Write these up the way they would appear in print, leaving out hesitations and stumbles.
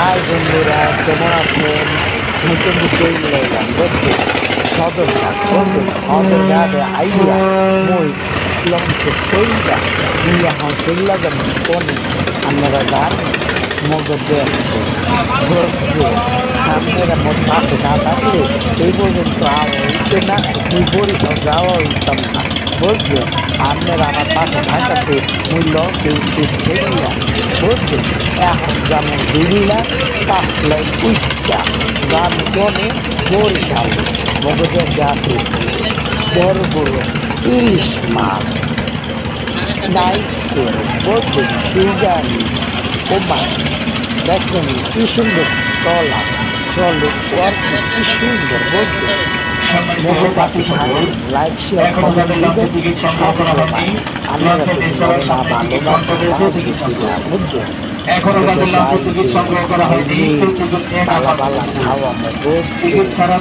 High বন্ধুরা, কেমন আছেন? নতুন বিষয় লাইলাম বুঝছি সদরঘাট বুঝছেন। সদরঘাটে আইয়া মই লঞ্চে সইলা মুই এখন সইলা যাবেন কোনে আপনারা জানেন মগর দেখছে বুঝছে। আপনারা মোট পাশে না থাকলে এই পর্যন্ত আর হইতে না, মুই বরিশাল যাওয়া হইতাম না বুঝছেন। আপনারা আমার পাশে থাকাতে মুই লঞ্চে উঠছি খেলিয়া বুঝছেন। এখন যেমন জিল্লা পাঁচলাই উইটা যান কোনে বরিশাল মগদেশে আছে বড় বড় ইলিশ মাছ নাইকেল বুঝছেন, সুগারি ওমান দেখছেন কি সুন্দর তলা চলে ওয়ার্কি কি সুন্দর বুঝছেন। মগর পাখি থাকে লাইক শেয়ার কমেন্ট দিবেন সবসময়। আপনারা যদি মনে না ভালোবাসেন বুঝছেন। এখনো নতুন নাম টিকিট সংগ্রহ করা হয়নি। পালা পালা খাওয়া টিকিট ছাড়া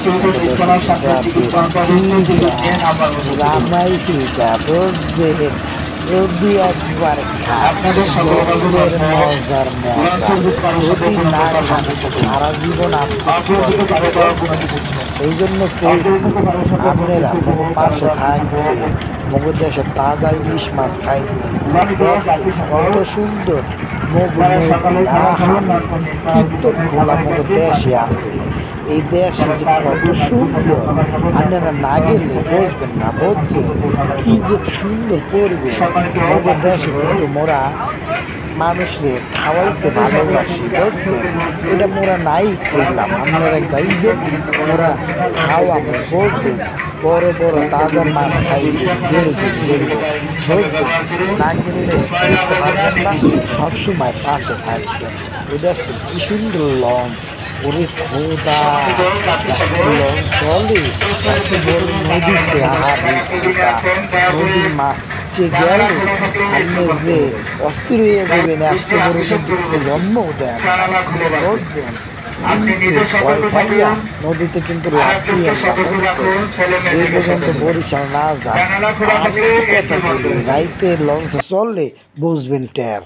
স্কলার সাথে টিকিট জামাই ফিটা বুঝছেন। যদি একবার আপনাদের মজার মজা যদি না খান সারা জীবন এই জন্য কইছি আপনারা মগর পাশে থাকবেন, মগর দেশে তাজা ইলিশ মাছ খাইবেন। দেখছেন কত সুন্দর মগর নদী, কীর্তন খোলা মগর দেশে আছে। এই দেশে যে কত সুন্দর আপনারা না গেলে বুঝবেন না বুঝছেন। কি যে সুন্দর পরিবেশ মগর দেশে, কিন্তু মোরা মানুষরে খাওয়াইতে ভালোবাসি বুঝছেন। এটা মোরা নাই করলাম, আপনারা যাইবেন মোরা খাওয়াবো বুঝছেন। বড় বড় তাজা মাছ খাইবেন গেলবেন বুঝছেন। না গেলে বুঝতে পারবেন না, সবসময় পাশে থাকবেন। ওই দেখছেন কি সুন্দর লঞ্চ, ওরে খোদা একটা লঞ্চ চলে এত বড় নদীতে। আহারে খোদা, নদীর মাছে গেলে আপনি যে অস্থির হয়ে যাবেন। এত বড় নদীতে জন্ম দেন বুঝছেন। কিন্তু ভয় পাইয়া নদীতে কিন্তু লাফিয়ে বুঝছেন। এই পর্যন্ত বরিশাল না যান। আর কথা বলি রাইতে লঞ্চে চললে বুঝবেন টের।